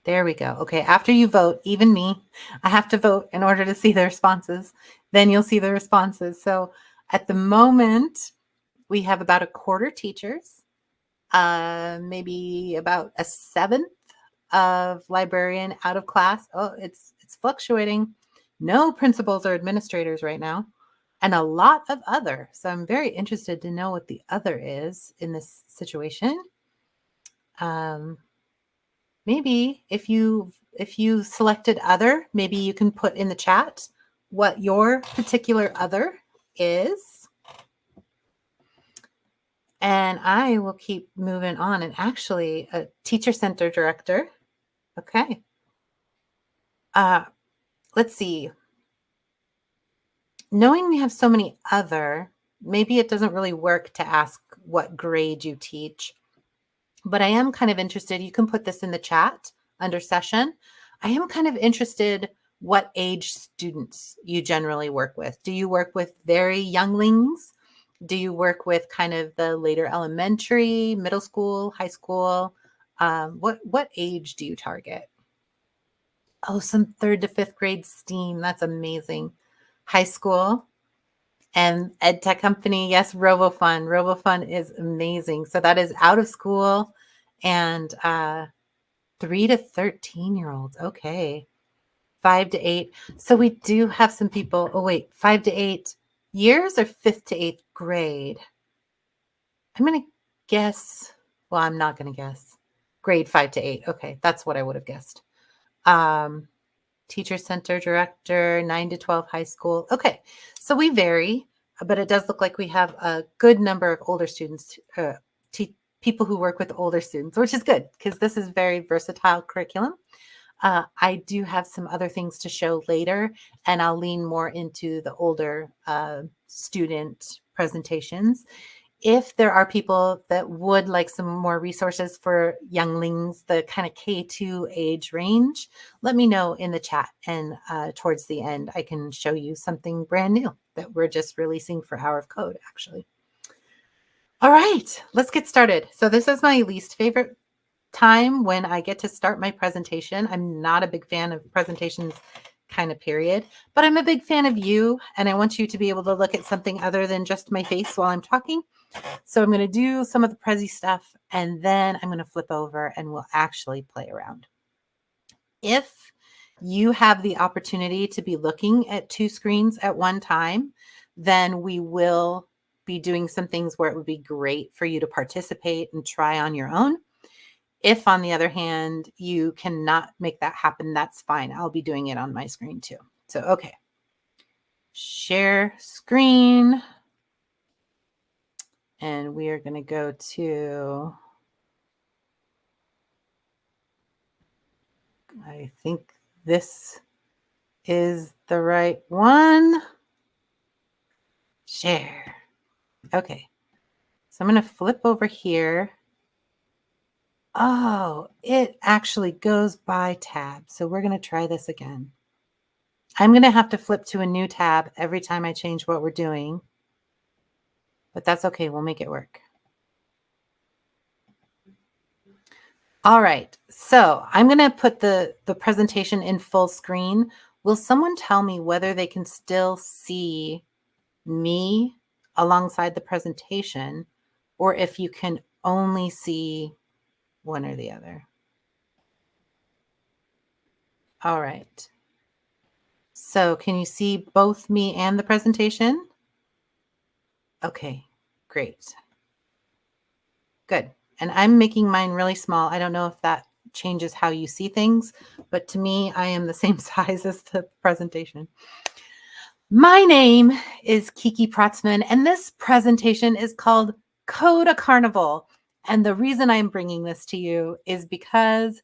There we go. Okay, after you vote, even me, I have to vote in order to see the responses. Then you'll see the responses. So at the moment, we have about a quarter teachers, maybe about a seventh of librarian out of class. Oh, it's fluctuating. No principals or administrators right now, and a lot of other. So I'm very interested to know what the other is in this situation. Maybe if you selected other, maybe you can put in the chat what your particular other is. And I will keep moving on. And actually, a teacher center director. Okay. Let's see. Knowing we have so many other, maybe it doesn't really work to ask what grade you teach. But I am kind of interested. You can put this in the chat under session. I am kind of interested what age students you generally work with. Do you work with very younglings? Do you work with kind of the later elementary, middle school, high school? What age do you target? Oh, some 3rd to 5th grade STEAM. That's amazing. High school and ed tech company. Yes, RoboFun. RoboFun is amazing. So that is out of school and 3 to 13-year-olds. Okay. 5 to 8. So we do have some people. Oh, wait, 5 to 8 years or 5th to 8th grade? I'm going to guess. Well, I'm not going to guess. Grade 5 to 8. Okay, that's what I would have guessed. Teacher center director, 9 to 12 high school. Okay, so we vary, but it does look like we have a good number of older students, people who work with older students, which is good because this is very versatile curriculum. I do have some other things to show later, and I'll lean more into the older student presentations. If there are people that would like some more resources for younglings, the kind of K2 age range, let me know in the chat. And towards the end, I can show you something brand new that we're just releasing for Hour of Code, actually. All right, let's get started. So this is my least favorite time when I get to start my presentation. I'm not a big fan of presentations kind of period, but I'm a big fan of you, and I want you to be able to look at something other than just my face while I'm talking. So I'm going to do some of the Prezi stuff, and then I'm going to flip over and we'll actually play around. If you have the opportunity to be looking at 2 screens at one time, then we will be doing some things where it would be great for you to participate and try on your own. If, on the other hand, you cannot make that happen, that's fine. I'll be doing it on my screen too. So, okay. Share screen. And we are going to go to, I think this is the right one. Share. Okay. So I'm going to flip over here. Oh, it actually goes by tab. So we're going to try this again. I'm going to have to flip to a new tab every time I change what we're doing. But that's okay. We'll make it work. All right. So I'm going to put the presentation in full screen. Will someone tell me whether they can still see me alongside the presentation, or if you can only see one or the other? All right. So can you see both me and the presentation? Okay, great. Good. And I'm making mine really small. I don't know if that changes how you see things, but to me, I am the same size as the presentation. My name is Kiki Prottsman, and this presentation is called Coda Carnival. And the reason I'm bringing this to you is because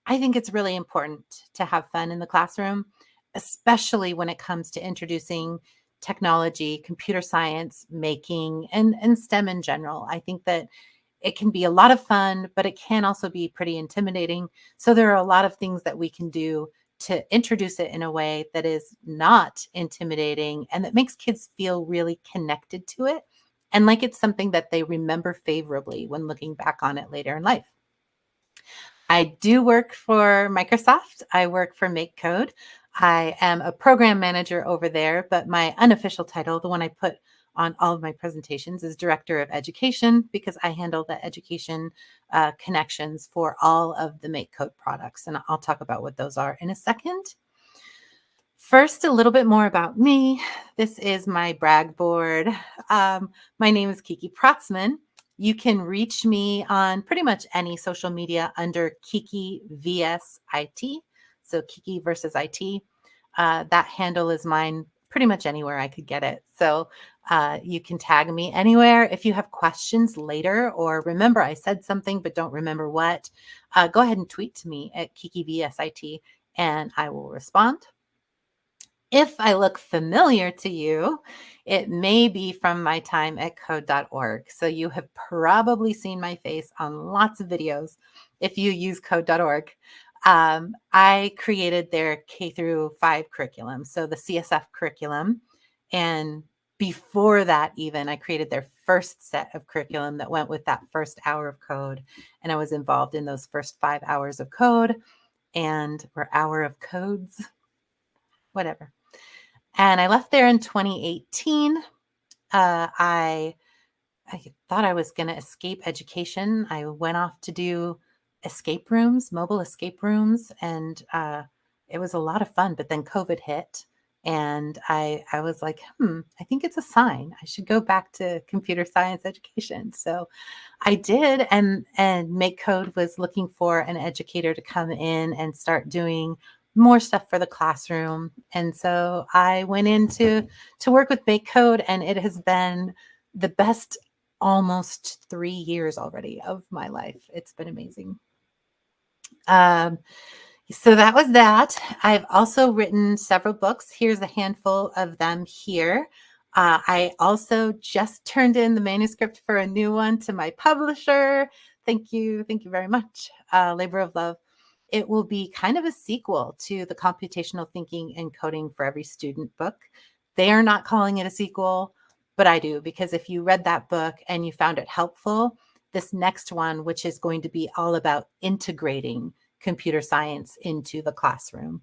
I think it's really important to have fun in the classroom, especially when it comes to introducing technology, computer science, making, and STEM in general. I think that it can be a lot of fun, but it can also be pretty intimidating. So there are a lot of things that we can do to introduce it in a way that is not intimidating and that makes kids feel really connected to it and like it's something that they remember favorably when looking back on it later in life. I do work for Microsoft. I work for MakeCode. I am a program manager over there, but my unofficial title, the one I put on all of my presentations, is Director of Education because I handle the education connections for all of the MakeCode products. And I'll talk about what those are in a second. First, a little bit more about me. This is my brag board. My name is Kiki Prottsman. You can reach me on pretty much any social media under Kiki VS IT. So Kiki versus IT. That handle is mine pretty much anywhere I could get it. So you can tag me anywhere. If you have questions later or remember I said something but don't remember what, go ahead and tweet to me at Kiki VS IT and I will respond. If I look familiar to you, it may be from my time at code.org. So you have probably seen my face on lots of videos if you use code.org. I created their K through 5 curriculum, so the CSF curriculum. And before that, even, I created their first set of curriculum that went with that first hour of code. And I was involved in those first 5 hours of code or hour of codes, whatever. And I left there in 2018. I thought I was going to escape education. I went off to do escape rooms, mobile escape rooms, and it was a lot of fun. But then COVID hit, and I was like, I think it's a sign. I should go back to computer science education. So I did, and MakeCode was looking for an educator to come in and start doing more stuff for the classroom. And so I went into to work with MakeCode, and it has been the best almost 3 years already of my life. It's been amazing. So that was that. I've also written several books. Here's a handful of them here. I also just turned in the manuscript for a new one to my publisher. Thank you. Thank you very much. Labor of Love. It will be kind of a sequel to the Computational Thinking and Coding for Every Student book. They are not calling it a sequel, but I do, because if you read that book and you found it helpful, this next one, which is going to be all about integrating computer science into the classroom,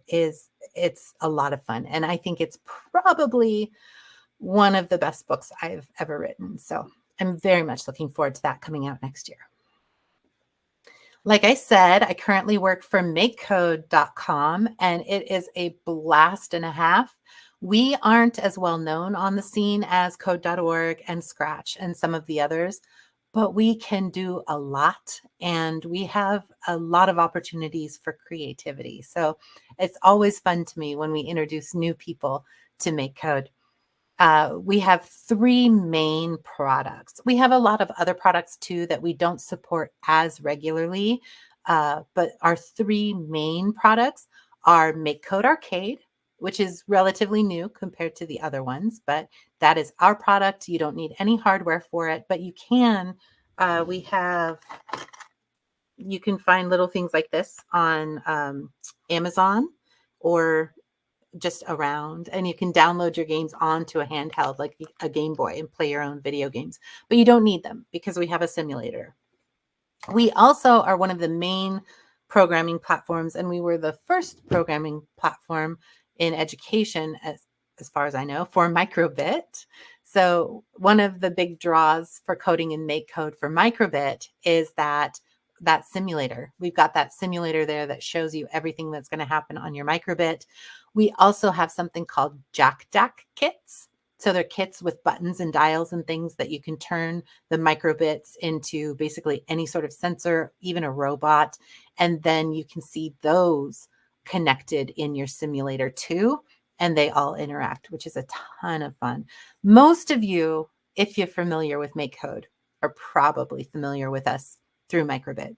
it's a lot of fun. And I think it's probably one of the best books I've ever written. So I'm very much looking forward to that coming out next year. Like I said, I currently work for MakeCode.com, and it is a blast and a half. We aren't as well known on the scene as Code.org and Scratch and some of the others, but we can do a lot, and we have a lot of opportunities for creativity. So it's always fun to me when we introduce new people to MakeCode. We have 3 main products. We have a lot of other products too that we don't support as regularly, but our 3 main products are MakeCode Arcade, which is relatively new compared to the other ones, but that is our product. You don't need any hardware for it, but you can. You can find little things like this on Amazon or just around, and you can download your games onto a handheld like a Game Boy and play your own video games, but you don't need them because we have a simulator. We also are one of the main programming platforms, and we were the first programming platform in education, as far as I know, for microbit. So one of the big draws for coding in MakeCode for microbit is that simulator. We've got that simulator there that shows you everything that's going to happen on your microbit. We also have something called JackDack kits. So they're kits with buttons and dials and things that you can turn the microbits into basically any sort of sensor, even a robot. And then you can see those connected in your simulator too. And they all interact, which is a ton of fun. Most of you, if you're familiar with MakeCode, are probably familiar with us through microbit.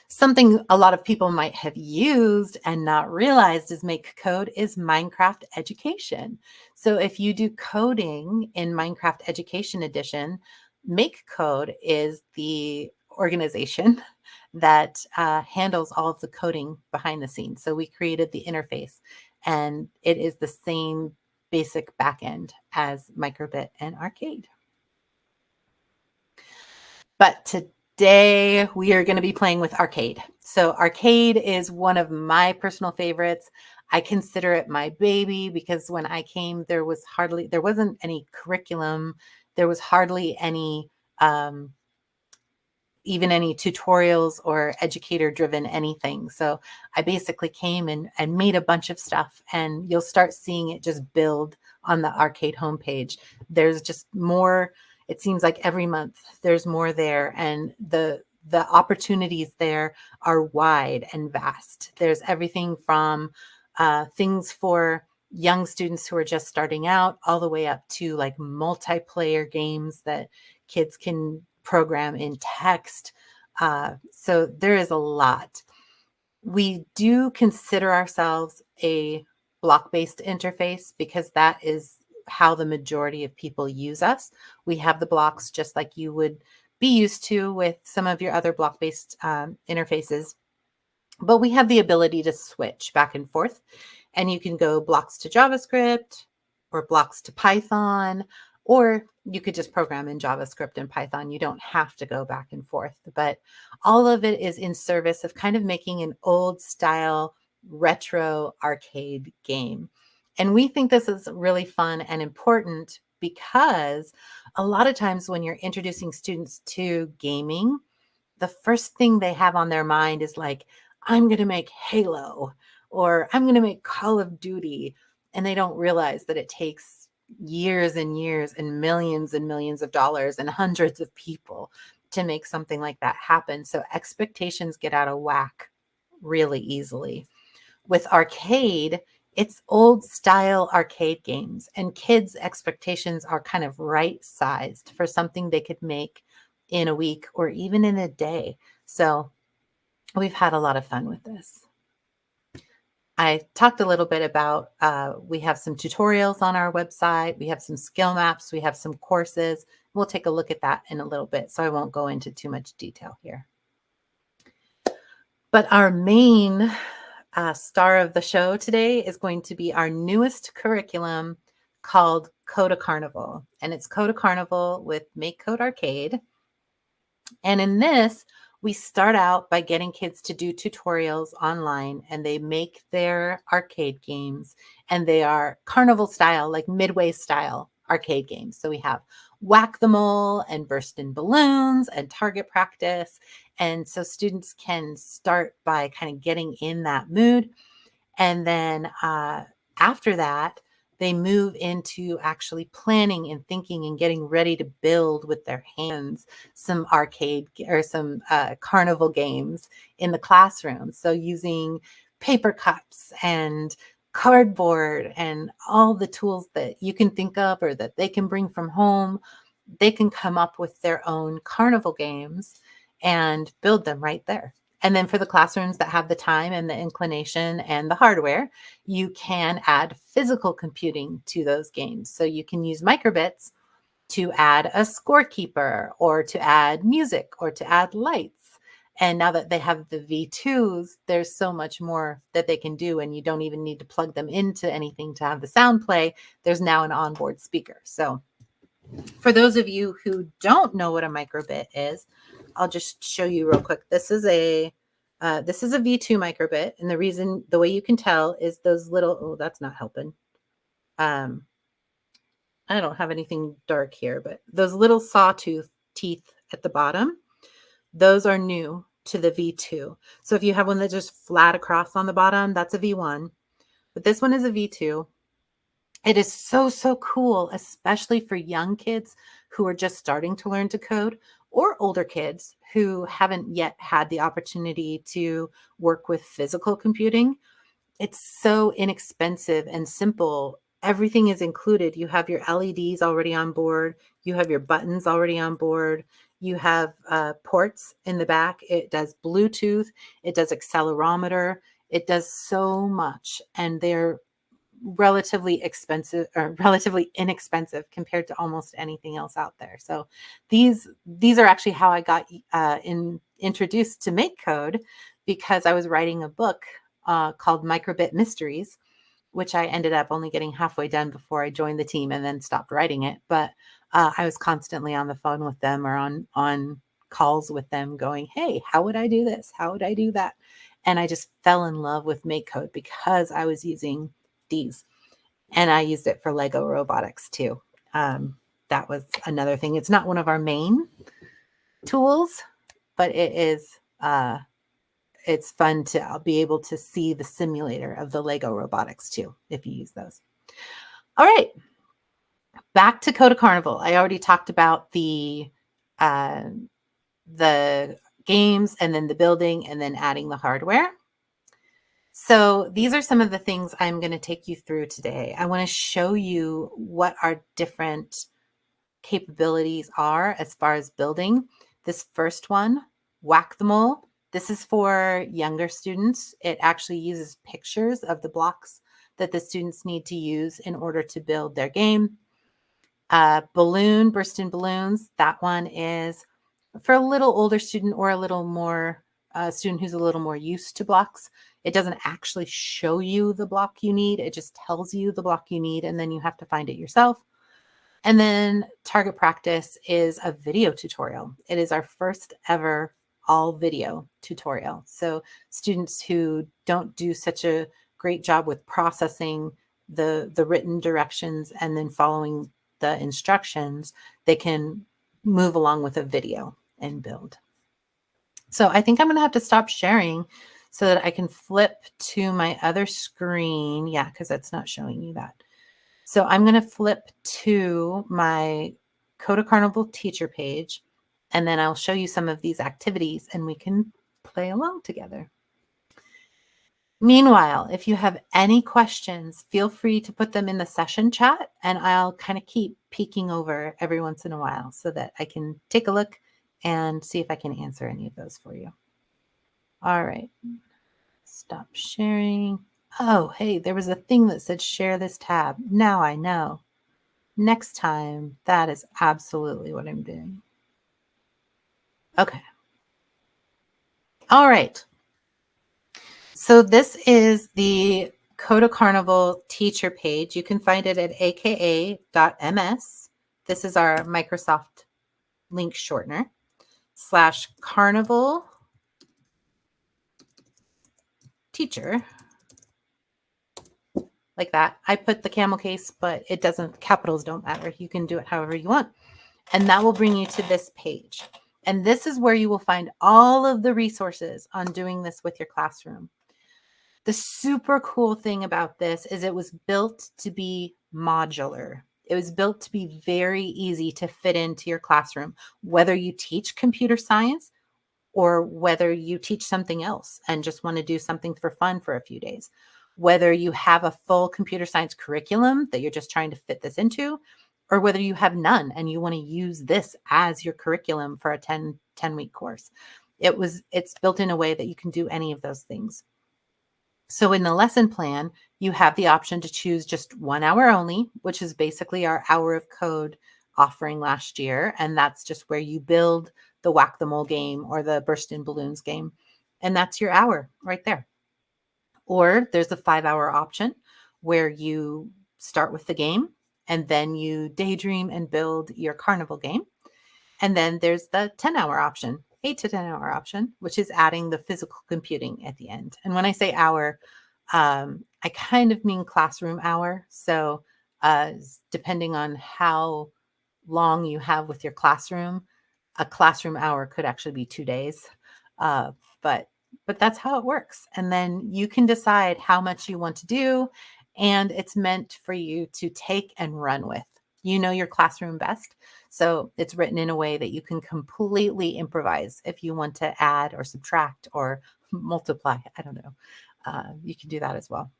Something a lot of people might have used and not realized is MakeCode is Minecraft Education. So if you do coding in Minecraft Education Edition, MakeCode is the organization that handles all of the coding behind the scenes. So we created the interface, and it is the same basic backend as Microbit and Arcade. But Today, we are going to be playing with arcade. So arcade is one of my personal favorites. I consider it my baby because when I came, there wasn't any curriculum. There was hardly any, um, even any tutorials or educator driven anything. So I basically came and made a bunch of stuff, and you'll start seeing it just build on the arcade homepage. There's just more. It seems like every month there's more there, and the opportunities there are wide and vast. There's everything from things for young students who are just starting out all the way up to like multiplayer games that kids can program in text. So there is a lot. We do consider ourselves a block-based interface because that is how the majority of people use us. We have the blocks just like you would be used to with some of your other block-based interfaces, but we have the ability to switch back and forth, and you can go blocks to JavaScript or blocks to Python, or you could just program in JavaScript and Python. You don't have to go back and forth, but all of it is in service of kind of making an old style retro arcade game. And we think this is really fun and important because a lot of times when you're introducing students to gaming, the first thing they have on their mind is like, I'm going to make Halo or I'm going to make Call of Duty. And they don't realize that it takes years and years and millions of dollars and hundreds of people to make something like that happen. So expectations get out of whack really easily. With arcade, it's old style arcade games, and kids' expectations are kind of right sized for something they could make in a week or even in a day. So we've had a lot of fun with this. I talked a little bit about, we have some tutorials on our website. We have some skill maps. We have some courses. We'll take a look at that in a little bit, so I won't go into too much detail here. But our main star of the show today is going to be our newest curriculum called Coda Carnival. And it's Coda Carnival with MakeCode Arcade. And in this, we start out by getting kids to do tutorials online, and they make their arcade games, and they are carnival style, like midway style arcade games. So we have whack-the-mole and burst in balloons and target practice. And so students can start by kind of getting in that mood. And then after that, they move into actually planning and thinking and getting ready to build with their hands some arcade or some carnival games in the classroom. So using paper cups and cardboard and all the tools that you can think of or that they can bring from home, they can come up with their own carnival games and build them right there. And then for the classrooms that have the time and the inclination and the hardware, you can add physical computing to those games. So you can use microbits to add a scorekeeper or to add music or to add lights. And now that they have the V2s, there's so much more that they can do, and you don't even need to plug them into anything to have the sound play. There's now an onboard speaker. So for those of you who don't know what a microbit is, I'll just show you real quick. This is a V2 microbit, and the way you can tell is those little, oh, that's not helping. I don't have anything dark here, but those little sawtooth teeth at the bottom, those are new to the V2. So if you have one that's just flat across on the bottom, that's a V1, but this one is a V2. It is so, so cool, especially for young kids who are just starting to learn to code, or older kids who haven't yet had the opportunity to work with physical computing. It's so inexpensive and simple. Everything is included. You have your LEDs already on board. You have your buttons already on board. You have ports in the back. It does Bluetooth. It does accelerometer. It does so much. And they're relatively expensive or relatively inexpensive compared to almost anything else out there. So these are actually how I got introduced to MakeCode, because I was writing a book called Microbit Mysteries, which I ended up only getting halfway done before I joined the team and then stopped writing it. But I was constantly on the phone with them or on calls with them going, hey, how would I do this? How would I do that? And I just fell in love with MakeCode because I was using these. And I used it for Lego robotics too. That was another thing. It's not one of our main tools, but it is it's fun to be able to see the simulator of the Lego robotics too, if you use those. All right, back to Coda Carnival. I already talked about the games and then the building and then adding the hardware. So these are some of the things I'm going to take you through today. I want to show you what our different capabilities are as far as building. This first one, Whack-the-Mole. This is for younger students. It actually uses pictures of the blocks that the students need to use in order to build their game. Balloon, burst in balloons. That one is for a little older student or a little more student who's a little more used to blocks. It doesn't actually show you the block you need. It just tells you the block you need, and then you have to find it yourself. And then target practice is a video tutorial. It is our first ever all video tutorial. So students who don't do such a great job with processing the written directions and then following the instructions, they can move along with a video and build. So I think I'm going to have to stop sharing so that I can flip to my other screen. Yeah, because that's not showing you that. So I'm going to flip to my Coda Carnival teacher page, and then I'll show you some of these activities and we can play along together. Meanwhile, if you have any questions, feel free to put them in the session chat, and I'll kind of keep peeking over every once in a while so that I can take a look and see if I can answer any of those for you. All right, stop sharing. Oh, hey, there was a thing that said share this tab. Now I know. Next time, that is absolutely what I'm doing. Okay. All right. So this is the Coda Carnival teacher page. You can find it at aka.ms. This is our Microsoft link shortener /Carnival teacher. Like that. I put the camel case, but it doesn't, capitals don't matter. You can do it however you want. And that will bring you to this page. And this is where you will find all of the resources on doing this with your classroom. The super cool thing about this is it was built to be modular. It was built to be very easy to fit into your classroom, whether you teach computer science or whether you teach something else and just want to do something for fun for a few days. Whether you have a full computer science curriculum that you're just trying to fit this into, or whether you have none and you want to use this as your curriculum for a 10-week course. It's built in a way that you can do any of those things. So in the lesson plan, you have the option to choose just 1 hour only, which is basically our hour of code offering last year. And that's just where you build the Whack-the-Mole game or the Burst in Balloons game. And that's your hour right there. Or there's a 5-hour option where you start with the game and then you daydream and build your carnival game. And then there's the 10-hour option, 8 to 10-hour option, which is adding the physical computing at the end. And when I say hour, I kind of mean classroom hour. So depending on how long you have with your classroom, a classroom hour could actually be 2 days. But that's how it works. And then you can decide how much you want to do. And it's meant for you to take and run with. You know your classroom best. So it's written in a way that you can completely improvise if you want to add or subtract or multiply. I don't know. You can do that as well.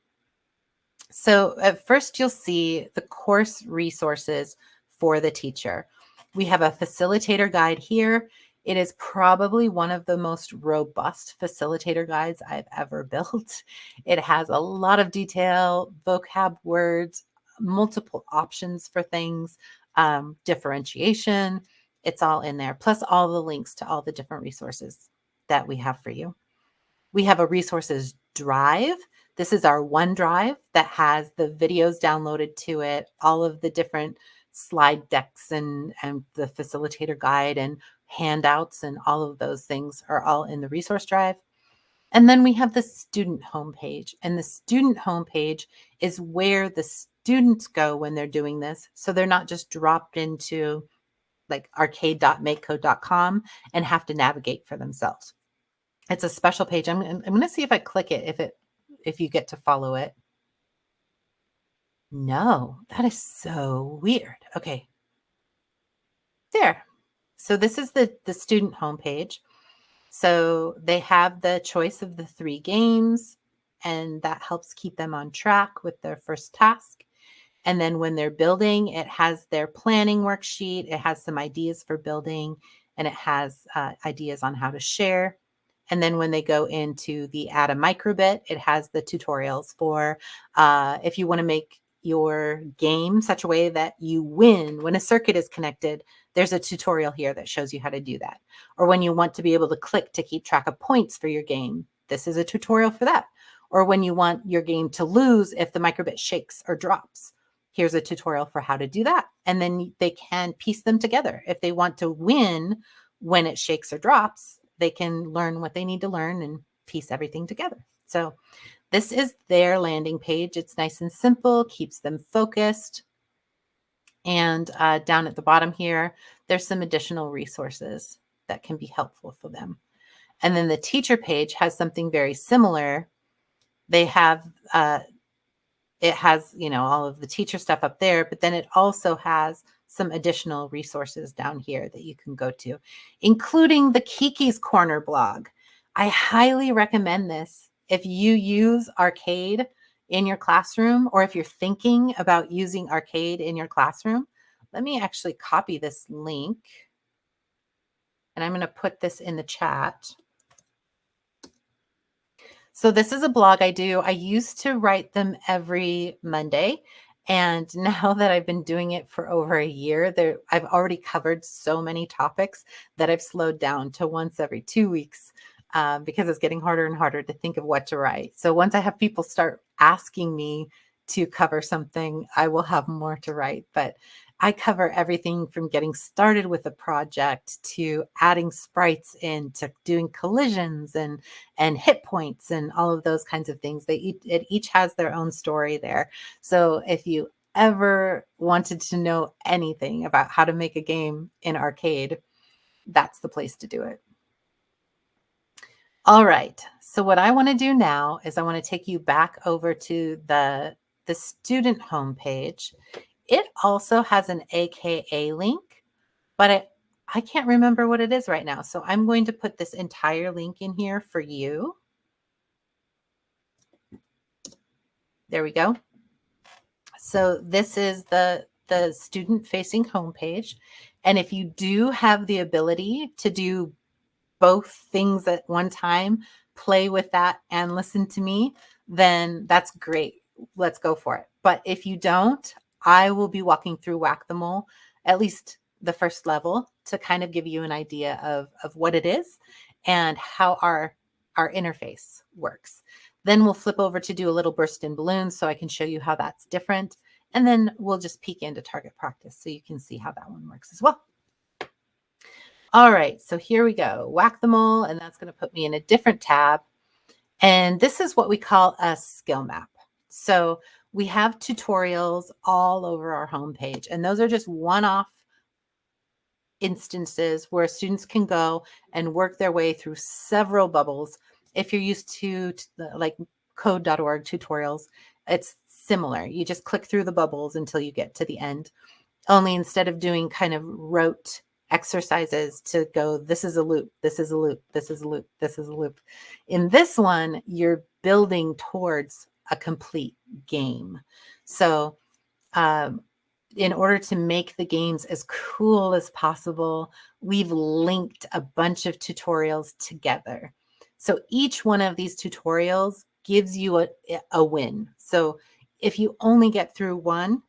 So at first you'll see the course resources for the teacher. We have a facilitator guide here. It is probably one of the most robust facilitator guides I've ever built. It has a lot of detail, vocab words, multiple options for things, differentiation. It's all in there, plus all the links to all the different resources that we have for you. We have a resources drive. This is our OneDrive that has the videos downloaded to it, all of the different slide decks and the facilitator guide and handouts and all of those things are all in the resource drive. And then we have the student homepage. And the student homepage is where the students go when they're doing this. So they're not just dropped into like arcade.makecode.com and have to navigate for themselves. It's a special page. I'm going to see if I click it, if you get to follow it. No, that is so weird. Okay. There. So this is the student homepage. So they have the choice of the 3 games, and that helps keep them on track with their first task. And then when they're building, it has their planning worksheet. It has some ideas for building, and it has ideas on how to share. And then when they go into the add a microbit, it has the tutorials for if you want to make your game such a way that you win when a circuit is connected. There's a tutorial here that shows you how to do that. Or when you want to be able to click to keep track of points for your game, this is a tutorial for that. Or when you want your game to lose if the microbit shakes or drops, here's a tutorial for how to do that. And then they can piece them together. If they want to win when it shakes or drops, they can learn what they need to learn and piece everything together. So this is their landing page. It's nice and simple, keeps them focused. And down at the bottom here, there's some additional resources that can be helpful for them. And then the teacher page has something very similar. They have it has, all of the teacher stuff up there, but then it also has some additional resources down here that you can go to, including the Kiki's Corner blog. I highly recommend this if you use Arcade in your classroom, or if you're thinking about using Arcade in your classroom. Let me actually copy this link, and I'm going to put this in the chat. So this is a blog I do. I used to write them every Monday. And now that I've been doing it for over a year, I've already covered so many topics that I've slowed down to once every 2 weeks because it's getting harder and harder to think of what to write. So once I have people start asking me to cover something, I will have more to write. But I cover everything from getting started with a project to adding sprites in to doing collisions and hit points and all of those kinds of things. It each has their own story there. So if you ever wanted to know anything about how to make a game in Arcade, that's the place to do it. All right. So what I want to do now is I want to take you back over to the student homepage. It also has an AKA link, but I can't remember what it is right now. So I'm going to put this entire link in here for you. There we go. So this is the student-facing homepage. And if you do have the ability to do both things at one time, play with that and listen to me, then that's great. Let's go for it. But if you don't, I will be walking through Whack-A-Mole, at least the first level, to kind of give you an idea of what it is and how our interface works. Then we'll flip over to do a little burst in balloons so I can show you how that's different. And then we'll just peek into target practice so you can see how that one works as well. All right, so here we go. Whack-A-Mole, and that's going to put me in a different tab. And this is what we call a skill map. So we have tutorials all over our homepage, and those are just one-off instances where students can go and work their way through several bubbles. If you're used to like code.org tutorials, it's similar. You just click through the bubbles until you get to the end. Only instead of doing kind of rote exercises to go, this is a loop, this is a loop, this is a loop, this is a loop. In this one, you're building towards a complete game. So in order to make the games as cool as possible, we've linked a bunch of tutorials together. So each one of these tutorials gives you a win. So if you only get through one,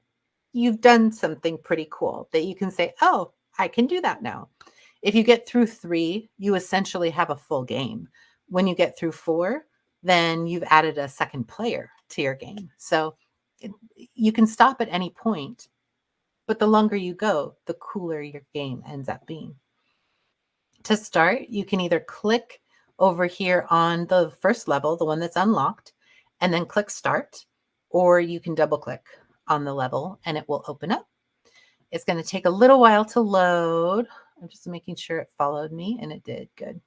you've done something pretty cool that you can say, oh, I can do that now. If you get through 3, you essentially have a full game. When you get through 4, then you've added a second player to your game. So you can stop at any point, but the longer you go, the cooler your game ends up being. To start, you can either click over here on the first level, the one that's unlocked, and then click Start, or you can double click on the level and it will open up. It's going to take a little while to load. I'm just making sure it followed me, and it did. Good.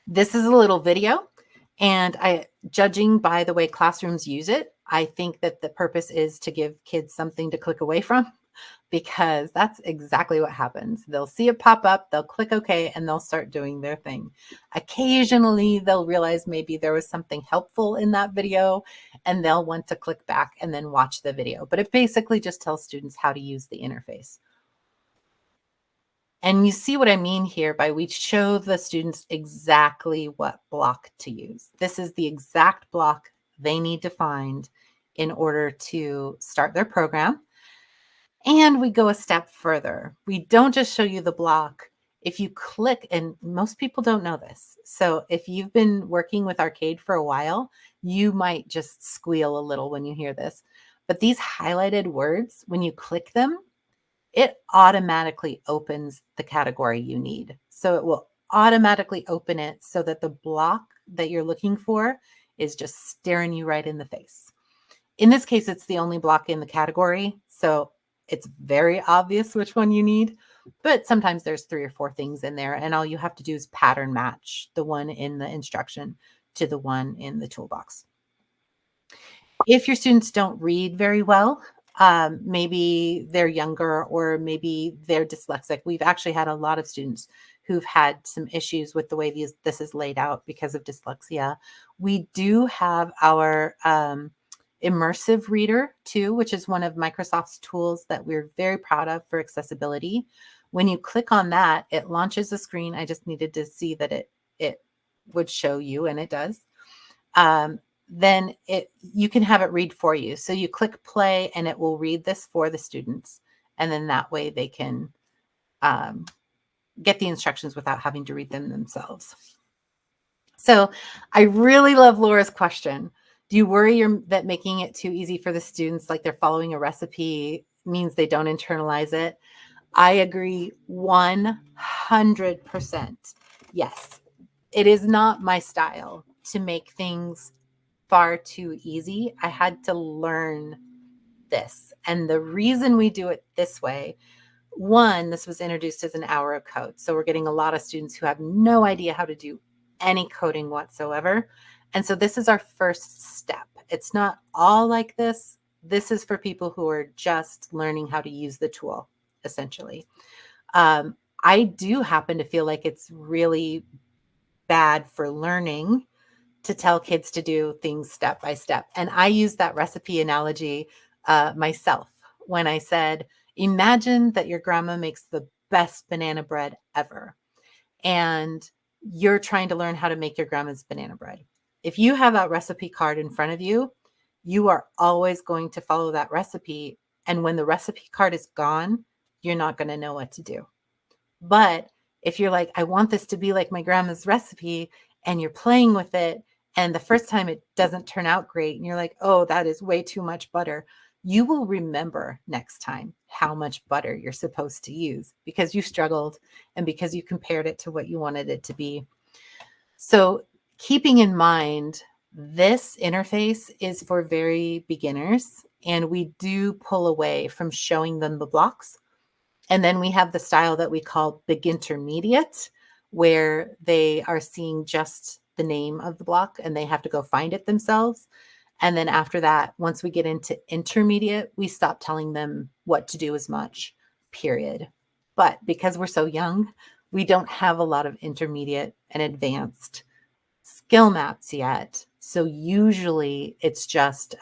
This is a little video, and judging by the way classrooms use it, I think that the purpose is to give kids something to click away from, because that's exactly what happens. They'll see it pop up, they'll click OK, and they'll start doing their thing. Occasionally, they'll realize maybe there was something helpful in that video, and they'll want to click back and then watch the video. But it basically just tells students how to use the interface. And you see what I mean here by we show the students exactly what block to use. This is the exact block they need to find in order to start their program. And we go a step further. We don't just show you the block. If you click, and most people don't know this, so if you've been working with Arcade for a while, you might just squeal a little when you hear this. But these highlighted words, when you click them, it automatically opens the category you need. So it will automatically open it so that the block that you're looking for is just staring you right in the face. In this case, it's the only block in the category, so it's very obvious which one you need, but sometimes there's 3 or 4 things in there, and all you have to do is pattern match the one in the instruction to the one in the toolbox. If your students don't read very well, maybe they're younger or maybe they're dyslexic. We've actually had a lot of students who've had some issues with the way this is laid out because of dyslexia. We do have our immersive reader too, which is one of Microsoft's tools that we're very proud of for accessibility. When you click on that, it launches a screen. I just needed to see that it would show you, and it does. Then you can have it read for you. So you click play and it will read this for the students. And then that way they can get the instructions without having to read them themselves. So I really love Laura's question. Do you worry that making it too easy for the students, like they're following a recipe, means they don't internalize it? I agree 100%. Yes, it is not my style to make things far too easy. I had to learn this. And the reason we do it this way, one, this was introduced as an hour of code. So we're getting a lot of students who have no idea how to do any coding whatsoever. And so this is our first step. It's not all like this. This is for people who are just learning how to use the tool, essentially. I do happen to feel like it's really bad for learning to tell kids to do things step by step. And I use that recipe analogy myself when I said, imagine that your grandma makes the best banana bread ever. And you're trying to learn how to make your grandma's banana bread. If you have that recipe card in front of you, you are always going to follow that recipe. And when the recipe card is gone, you're not going to know what to do. But if you're like, I want this to be like my grandma's recipe, and you're playing with it, and the first time it doesn't turn out great, and you're like, oh, that is way too much butter, you will remember next time how much butter you're supposed to use because you struggled and because you compared it to what you wanted it to be. So keeping in mind, this interface is for very beginners, and we do pull away from showing them the blocks. And then we have the style that we call big intermediate, where they are seeing just the name of the block and they have to go find it themselves. And then after that, once we get into intermediate, we stop telling them what to do as much, period. But because we're so young, we don't have a lot of intermediate and advanced skill maps yet. So usually it's just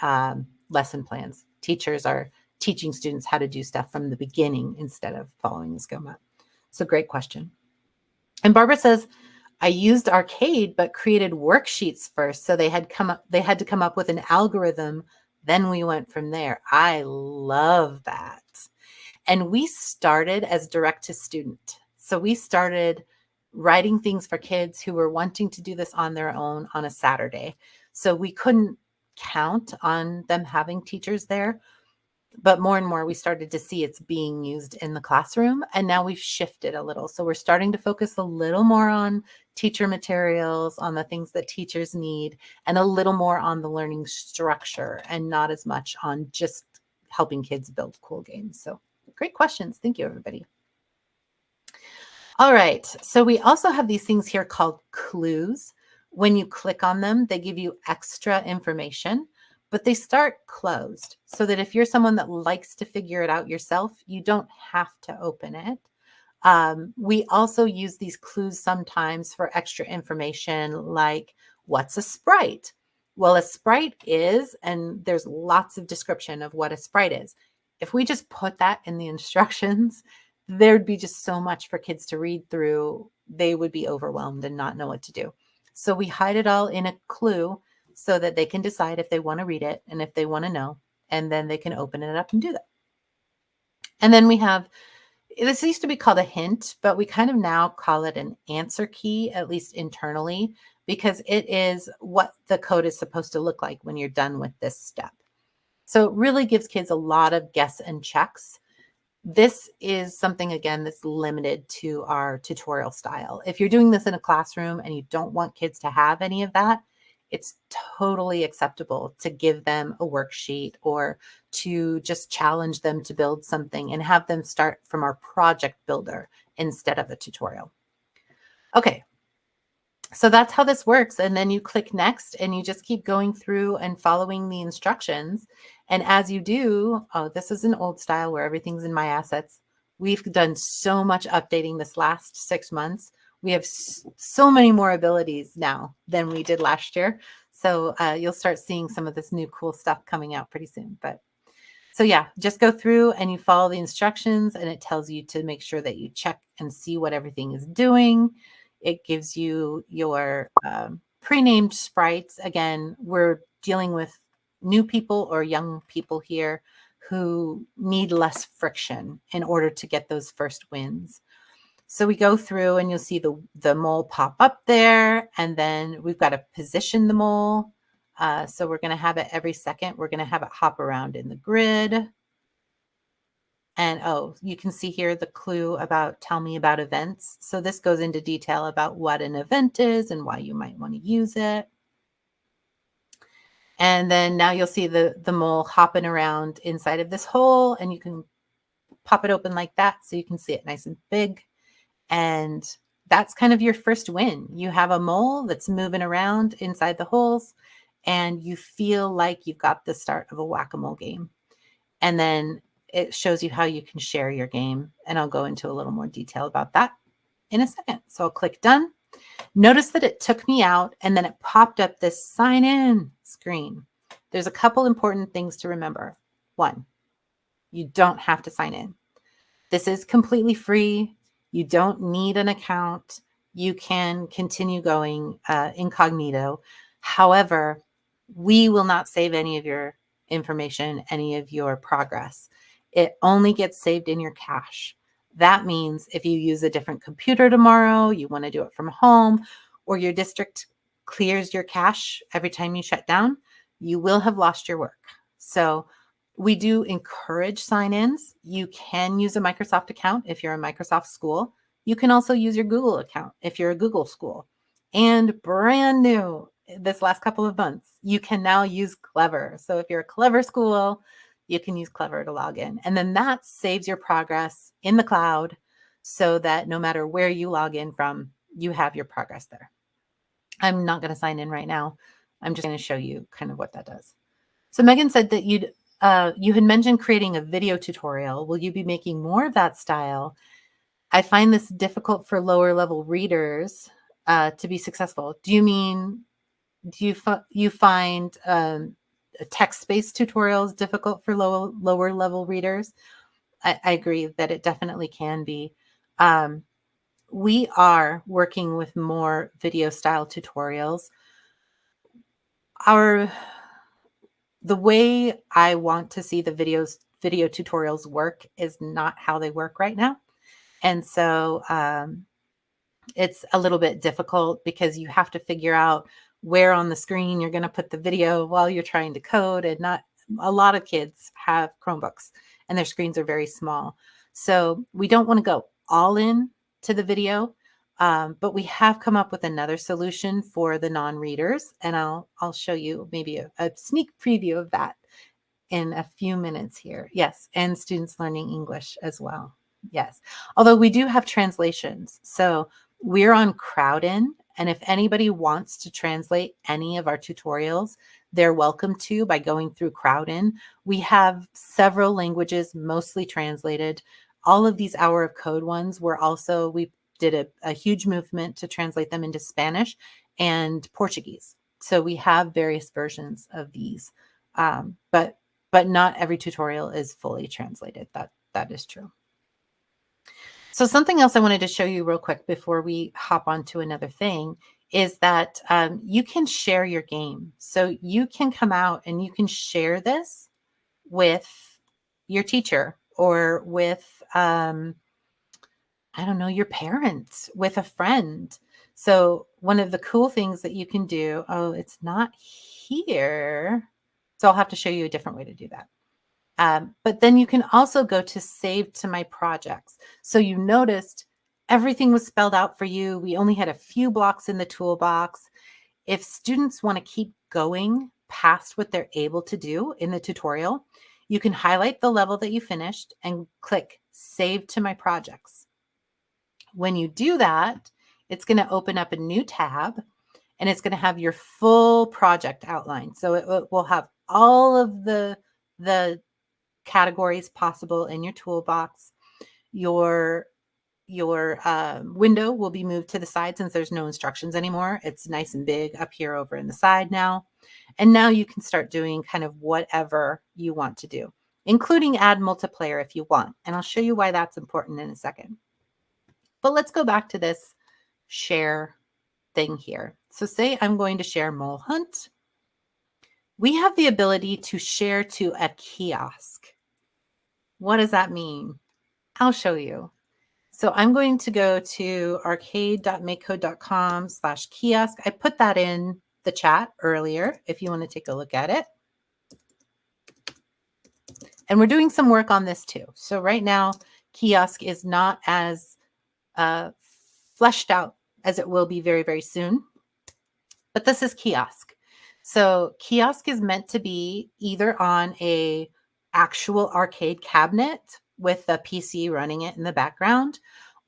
lesson plans. Teachers are teaching students how to do stuff from the beginning instead of following the skill map. So great question. And Barbara says, I used Arcade, but created worksheets first. So they had to come up with an algorithm. Then we went from there. I love that. And we started as direct to student. So we started writing things for kids who were wanting to do this on their own on a Saturday. So we couldn't count on them having teachers there. But more and more, we started to see it's being used in the classroom. And now we've shifted a little. So we're starting to focus a little more on teacher materials, on the things that teachers need, and a little more on the learning structure and not as much on just helping kids build cool games. So great questions. Thank you, everybody. All right. So we also have these things here called clues. When you click on them, they give you extra information, but they start closed so that if you're someone that likes to figure it out yourself, you don't have to open it. We also use these clues sometimes for extra information, like what's a sprite? Well, a sprite is, and there's lots of description of what a sprite is. If we just put that in the instructions, there'd be just so much for kids to read through. They would be overwhelmed and not know what to do. So we hide it all in a clue so that they can decide if they want to read it and if they want to know, and then they can open it up and do that. And then we have, this used to be called a hint, but we kind of now call it an answer key, at least internally, because it is what the code is supposed to look like when you're done with this step. So it really gives kids a lot of guess and checks. This is something, again, that's limited to our tutorial style. If you're doing this in a classroom and you don't want kids to have any of that, it's totally acceptable to give them a worksheet or to just challenge them to build something and have them start from our project builder instead of a tutorial. Okay, so that's how this works. And then you click next and you just keep going through and following the instructions. And as you do, oh, this is an old style where everything's in my assets. We've done so much updating this last 6 months. We have so many more abilities now than we did last year. So you'll start seeing some of this new cool stuff coming out pretty soon. But so yeah, just go through and you follow the instructions and it tells you to make sure that you check and see what everything is doing. It gives you your pre-named sprites. Again, we're dealing with new people or young people here who need less friction in order to get those first wins. So we go through and you'll see the mole pop up there, and then we've got to position the mole. So we're going to have it every second. We're going to have it hop around in the grid. And oh, you can see here the clue about tell me about events. So this goes into detail about what an event is and why you might want to use it. And then now you'll see the mole hopping around inside of this hole, and you can pop it open like that so you can see it nice and big. And that's kind of your first win. You have a mole that's moving around inside the holes, and you feel like you've got the start of a whack-a-mole game. And then it shows you how you can share your game. And I'll go into a little more detail about that in a second. So I'll click done. Notice that it took me out and then it popped up this sign in screen. There's a couple important things to remember. One, you don't have to sign in. This is completely free. You don't need an account. You can continue going incognito. However, we will not save any of your information, any of your progress. It only gets saved in your cache. That means if you use a different computer tomorrow, you want to do it from home, or your district clears your cache every time you shut down, you will have lost your work. So we do encourage sign-ins. You can use a Microsoft account if you're a Microsoft school. You can also use your Google account if you're a Google school. And brand new this last couple of months, you can now use Clever. So if you're a Clever school, you can use Clever to log in. And then that saves your progress in the cloud so that no matter where you log in from, you have your progress there. I'm not going to sign in right now. I'm just going to show you kind of what that does. So Megan said that you had mentioned creating a video tutorial. Will you be making more of that style? I find this difficult for lower level readers to be successful. Do you mean, do you find text-based tutorials difficult for lower level readers? I agree that it definitely can be. We are working with more video style tutorials. The way I want to see the video tutorials work is not how they work right now. And so it's a little bit difficult because you have to figure out where on the screen you're going to put the video while you're trying to code, and not a lot of kids have Chromebooks and their screens are very small. So we don't want to go all in to the video, but we have come up with another solution for the non-readers, and I'll show you maybe a sneak preview of that in a few minutes here. Yes, and students learning English as well. Yes, although we do have translations. So we're on Crowdin, and if anybody wants to translate any of our tutorials, they're welcome to by going through Crowdin. We have several languages mostly translated. All of these Hour of Code ones were also, we did a huge movement to translate them into Spanish and Portuguese. So we have various versions of these, but not every tutorial is fully translated. That is true. So something else I wanted to show you real quick before we hop on to another thing is that you can share your game. So you can come out and you can share this with your teacher or with, I don't know, your parents, with a friend. So one of the cool things that you can do, oh, it's not here. So I'll have to show you a different way to do that. But then you can also go to save to my projects. So you noticed everything was spelled out for you. We only had a few blocks in the toolbox. If students want to keep going past what they're able to do in the tutorial, you can highlight the level that you finished and click Save to My Projects. When you do that, it's going to open up a new tab and it's going to have your full project outline. So it will have all of the categories possible in your toolbox. Your window will be moved to the side since there's no instructions anymore. It's nice and big up here over in the side now. And now you can start doing kind of whatever you want to do, including add multiplayer if you want. And I'll show you why that's important in a second. But let's go back to this share thing here. So say I'm going to share Mole Hunt. We have the ability to share to a kiosk. What does that mean? I'll show you. So I'm going to go to arcade.makecode.com/kiosk. I put that in the chat earlier if you want to take a look at it. And we're doing some work on this too. So right now, Kiosk is not as fleshed out as it will be very, very soon. But this is Kiosk. So Kiosk is meant to be either on a actual arcade cabinet with a PC running it in the background,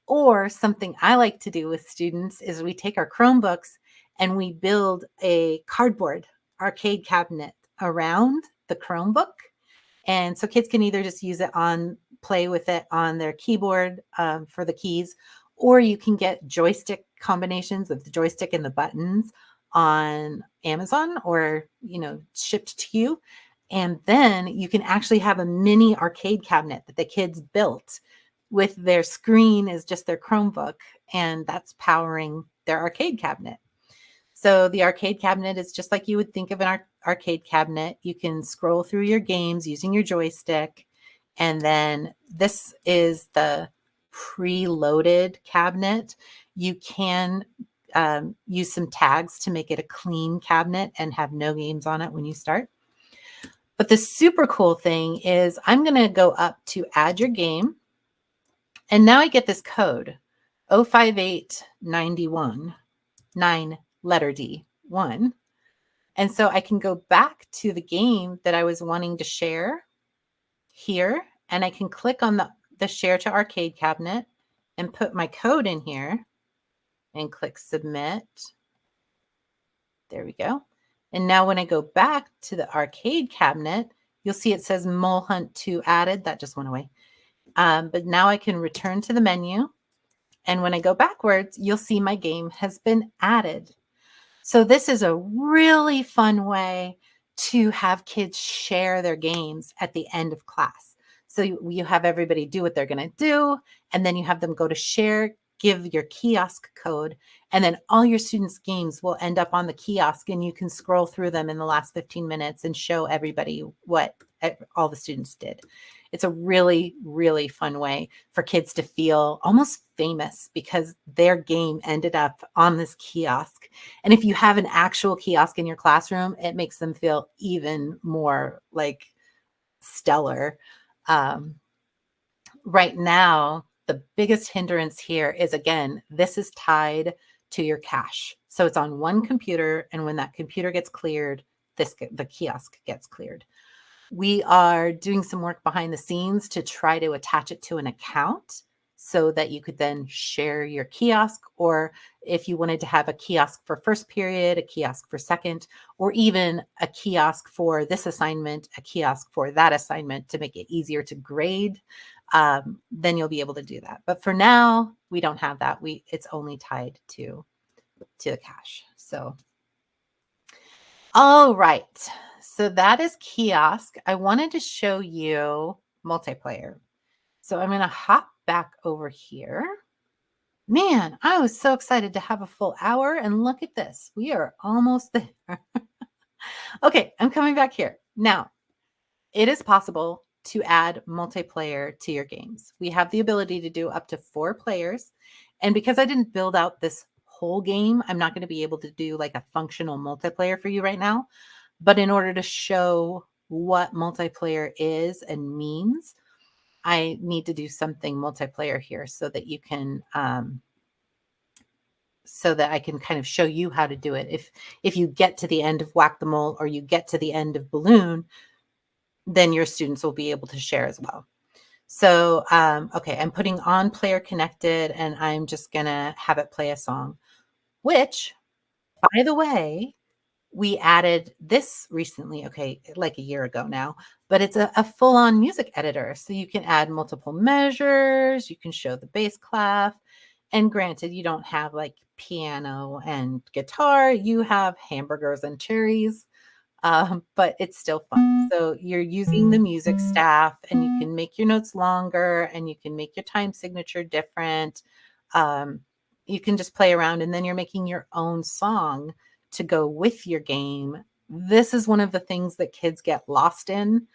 or something I like to do with students is we take our Chromebooks and we build a cardboard arcade cabinet around the Chromebook. And so kids can either just use it play with it on their keyboard for the keys, or you can get joystick combinations of the joystick and the buttons on Amazon or, shipped to you. And then you can actually have a mini arcade cabinet that the kids built with their screen is just their Chromebook, and that's powering their arcade cabinet. So the arcade cabinet is just like you would think of an arcade cabinet. You can scroll through your games using your joystick. And then this is the preloaded cabinet. You can use some tags to make it a clean cabinet and have no games on it when you start. But the super cool thing is I'm going to go up to add your game. And now I get this code 05891, 9 letter D, 1. And so I can go back to the game that I was wanting to share here, and I can click on the share to arcade cabinet and put my code in here and click submit. There we go. And now when I go back to the arcade cabinet, you'll see it says Mole Hunt 2 added. That just went away. But now I can return to the menu. And when I go backwards, you'll see my game has been added. So this is a really fun way to have kids share their games at the end of class. So you have everybody do what they're going to do, and then you have them go to share give your kiosk code, and then all your students' games will end up on the kiosk, and you can scroll through them in the last 15 minutes and show everybody what all the students did. It's a really, really fun way for kids to feel almost famous because their game ended up on this kiosk. And if you have an actual kiosk in your classroom, it makes them feel even more like stellar. Right now, the biggest hindrance here is, again, this is tied to your cache. So it's on one computer, and when that computer gets cleared, the kiosk gets cleared. We are doing some work behind the scenes to try to attach it to an account so that you could then share your kiosk, or if you wanted to have a kiosk for first period, a kiosk for second, or even a kiosk for this assignment, a kiosk for that assignment to make it easier to grade, then you'll be able to do that. But for now, we don't have that. It's only tied to the cache. So, all right. So that is Kiosk. I wanted to show you multiplayer. So I'm going to hop back over here. Man, I was so excited to have a full hour, and look at this. We are almost there. Okay, I'm coming back here. Now, it is possible to add multiplayer to your games. We have the ability to do up to 4 players. And because I didn't build out this whole game, I'm not going to be able to do like a functional multiplayer for you right now. But in order to show what multiplayer is and means, I need to do something multiplayer here so that you can, so that I can kind of show you how to do it. If you get to the end of Whack-the-Mole or you get to the end of Balloon, then your students will be able to share as well. So, okay, I'm putting on player connected, and I'm just gonna have it play a song, which, by the way, we added this recently, okay, like a year ago now, but it's a full-on music editor. So you can add multiple measures, you can show the bass clef, and granted, you don't have like piano and guitar, you have hamburgers and cherries, but it's still fun. So you're using the music staff, and you can make your notes longer, and you can make your time signature different. You can just play around, and then you're making your own song to go with your game. This is one of the things that kids get lost in,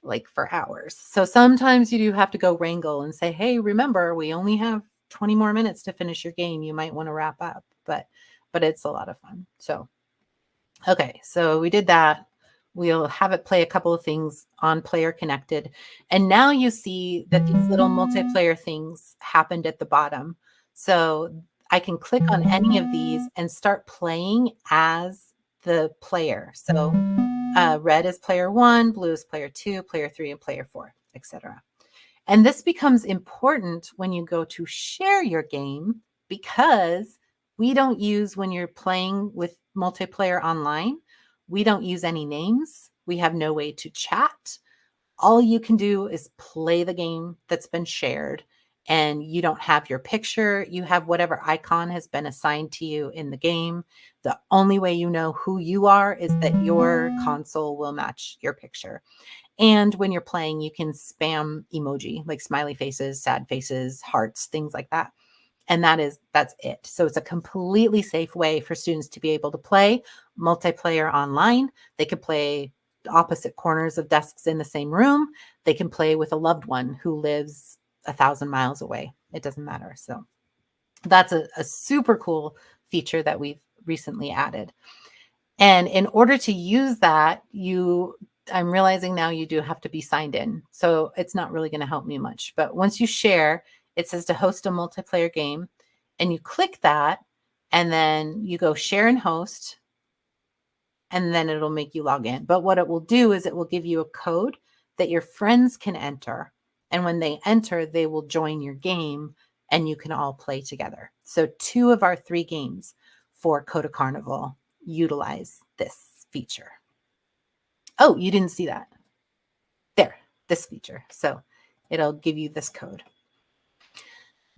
like for hours. So sometimes you do have to go wrangle and say, hey, remember, we only have 20 more minutes to finish your game. You might want to wrap up, but it's a lot of fun. So, okay, so we did that. We'll have it play a couple of things on player connected. And now you see that these little multiplayer things happened at the bottom. So I can click on any of these and start playing as the player. So red is player 1, blue is player 2, player 3, and player 4, etc. And this becomes important when you go to share your game, because we don't use, when you're playing with multiplayer online, we don't use any names. We have no way to chat. All you can do is play the game that's been shared, and you don't have your picture. You have whatever icon has been assigned to you in the game. The only way you know who you are is that your console will match your picture. And when you're playing, you can spam emoji, like smiley faces, sad faces, hearts, things like that. And that's it. So it's a completely safe way for students to be able to play multiplayer online. They could play opposite corners of desks in the same room. They can play with a loved one who lives 1,000 miles away. It doesn't matter. So that's a super cool feature that we've recently added. And in order to use that, I'm realizing now you do have to be signed in. So it's not really going to help me much. But once you share, it says to host a multiplayer game, and you click that, and then you go share and host, and then it'll make you log in. But what it will do is it will give you a code that your friends can enter. And when they enter, they will join your game, and you can all play together. So 2 of our 3 games for Coda Carnival utilize this feature. Oh, you didn't see that. There, this feature. So it'll give you this code.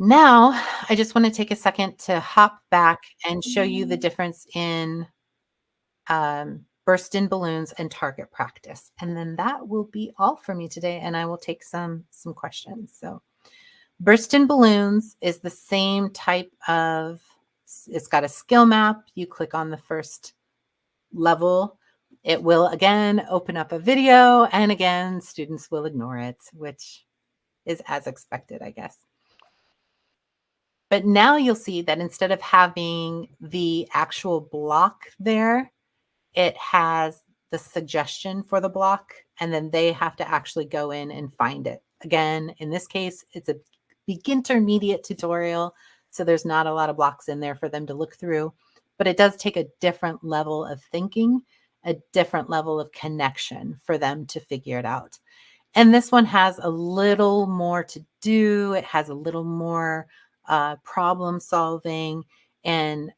Now, I just want to take a second to hop back and show you the difference in burst in balloons and target practice. And then that will be all for me today. And I will take some questions. So Burstin' Balloons is the same type of, it's got a skill map. You click on the first level. It will again open up a video, and again, students will ignore it, which is as expected, I guess. But now you'll see that instead of having the actual block there, it has the suggestion for the block, and then they have to actually go in and find it. Again, in this case, it's a intermediate tutorial, so there's not a lot of blocks in there for them to look through, but it does take a different level of thinking, a different level of connection for them to figure it out. And this one has a little more to do. It has a little more problem solving, and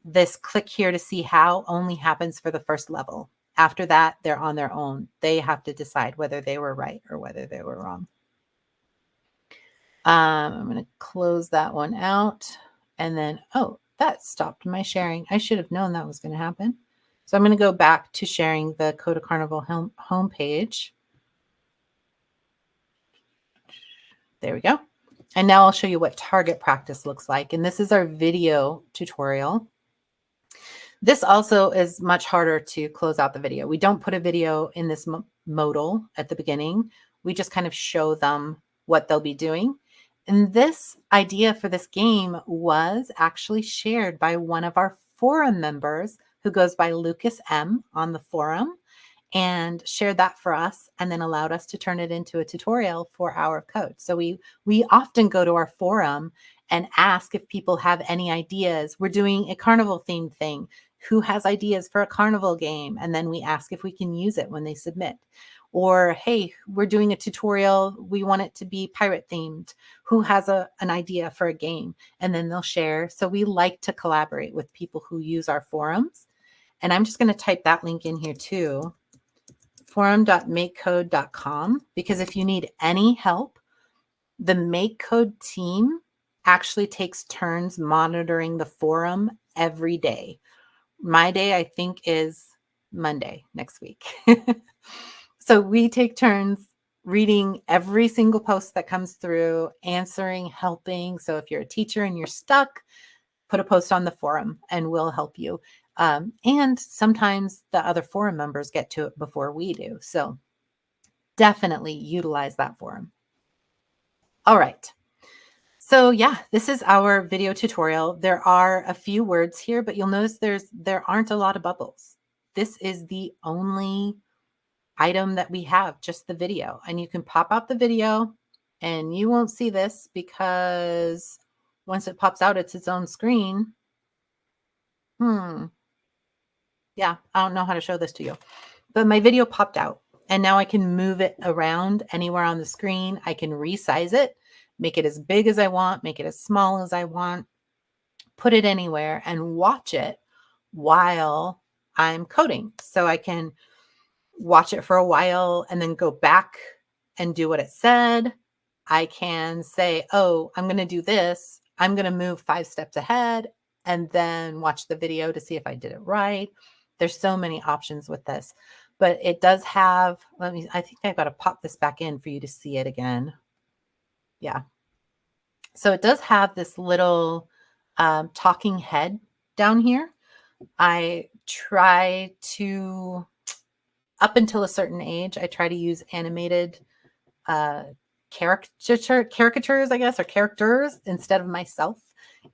this click here to see how only happens for the first level. After that, they're on their own. They have to decide whether they were right or whether they were wrong. I'm going to close that one out, and then, oh, that stopped my sharing. I should have known that was going to happen. So I'm going to go back to sharing the Coda Carnival homepage. There we go. And now I'll show you what target practice looks like. And this is our video tutorial. This also is much harder to close out the video. We don't put a video in this modal at the beginning. We just kind of show them what they'll be doing. And this idea for this game was actually shared by one of our forum members who goes by Lucas M on the forum, and shared that for us, and then allowed us to turn it into a tutorial for our code. So we often go to our forum and ask if people have any ideas. We're doing a carnival themed thing. Who has ideas for a carnival game? And then we ask if we can use it when they submit. Or, hey, we're doing a tutorial. We want it to be pirate themed. Who has an idea for a game? And then they'll share. So we like to collaborate with people who use our forums. And I'm just going to type that link in here too. Forum.makecode.com, because if you need any help, the MakeCode team actually takes turns monitoring the forum every day. My day, I think, is Monday next week. So we take turns reading every single post that comes through, answering, helping. So if you're a teacher and you're stuck, put a post on the forum and we'll help you. And sometimes the other forum members get to it before we do. So definitely utilize that forum. All right. So yeah, this is our video tutorial. There are a few words here, but you'll notice there aren't a lot of bubbles. This is the only item that we have, just the video. And you can pop out the video and you won't see this because once it pops out, it's its own screen. Yeah, I don't know how to show this to you, but my video popped out and now I can move it around anywhere on the screen. I can resize it, make it as big as I want, make it as small as I want, put it anywhere and watch it while I'm coding. So I can watch it for a while and then go back and do what it said. I can say, oh, I'm going to do this. I'm going to move 5 steps ahead and then watch the video to see if I did it right. There's so many options with this, but it does have, I think I've got to pop this back in for you to see it again. Yeah. So it does have this little talking head down here. I try to, up until a certain age, I try to use animated caricatures, I guess, or characters instead of myself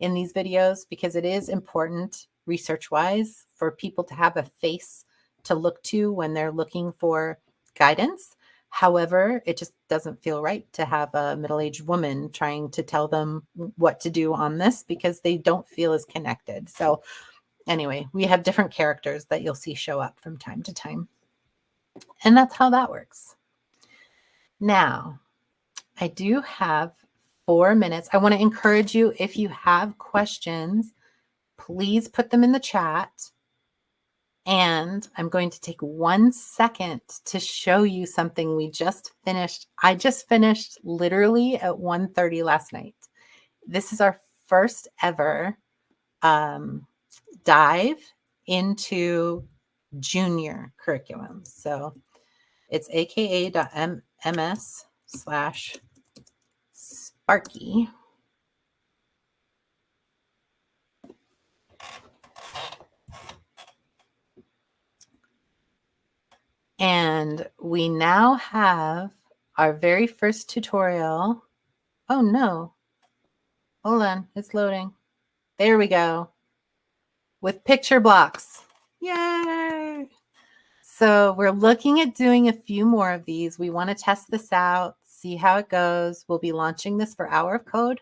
in these videos, because it is important research-wise for people to have a face to look to when they're looking for guidance. However, it just doesn't feel right to have a middle-aged woman trying to tell them what to do on this because they don't feel as connected. So anyway, we have different characters that you'll see show up from time to time. And that's how that works. Now, I do have 4 minutes. I want to encourage you, if you have questions, please put them in the chat. And I'm going to take 1 second to show you something we just finished. I just finished literally at 1:30 last night. This is our first ever dive into junior curriculum. So it's aka.ms/student Sparky. And we now have our very first tutorial. Oh no. Hold on, it's loading. There we go. With picture blocks. Yay! So we're looking at doing a few more of these. We want to test this out, see how it goes. We'll be launching this for Hour of Code.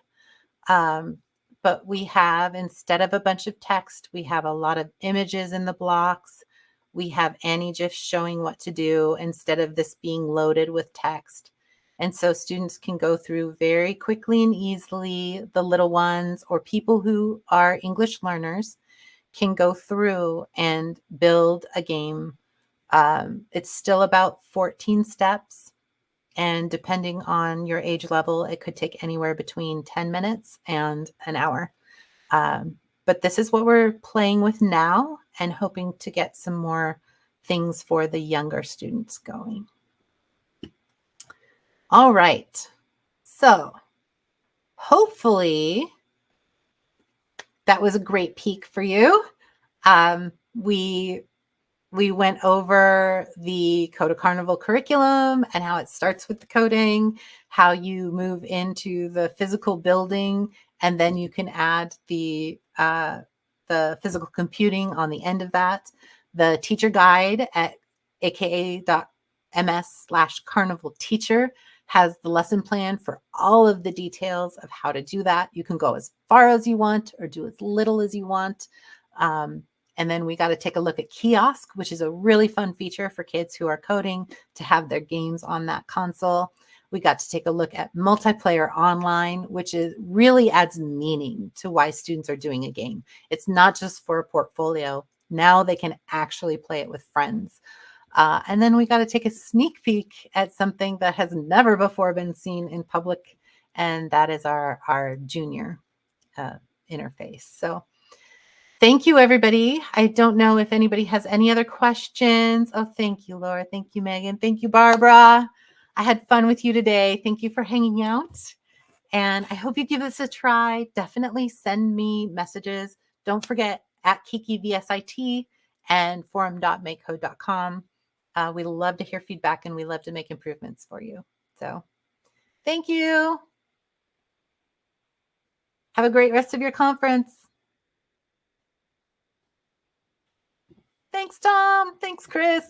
But we have, instead of a bunch of text, we have a lot of images in the blocks. We have AnyGIFs showing what to do instead of this being loaded with text. And so students can go through very quickly and easily, the little ones or people who are English learners can go through and build a game. It's still about 14 steps. And depending on your age level, it could take anywhere between 10 minutes and an hour. But this is what we're playing with now and hoping to get some more things for the younger students going. All right. So hopefully that was a great peek for you. We went over the Coda Carnival curriculum and how it starts with the coding, how you move into the physical building, and then you can add the physical computing on the end of that. The teacher guide at aka.ms/carnival teacher has the lesson plan for all of the details of how to do that. You can go as far as you want or do as little as you want. And then we got to take a look at Kiosk, which is a really fun feature for kids who are coding to have their games on that console. We got to take a look at multiplayer online, which really adds meaning to why students are doing a game. It's not just for a portfolio. Now they can actually play it with friends. And then we got to take a sneak peek at something that has never before been seen in public, and that is our junior interface. So thank you, everybody. I don't know if anybody has any other questions. Oh, thank you, Laura. Thank you, Megan. Thank you, Barbara. I had fun with you today. Thank you for hanging out. And I hope you give this a try. Definitely send me messages. Don't forget at Kiki VSIT and forum.makecode.com. We love to hear feedback and we love to make improvements for you. So thank you. Have a great rest of your conference. Thanks, Tom. Thanks, Chris.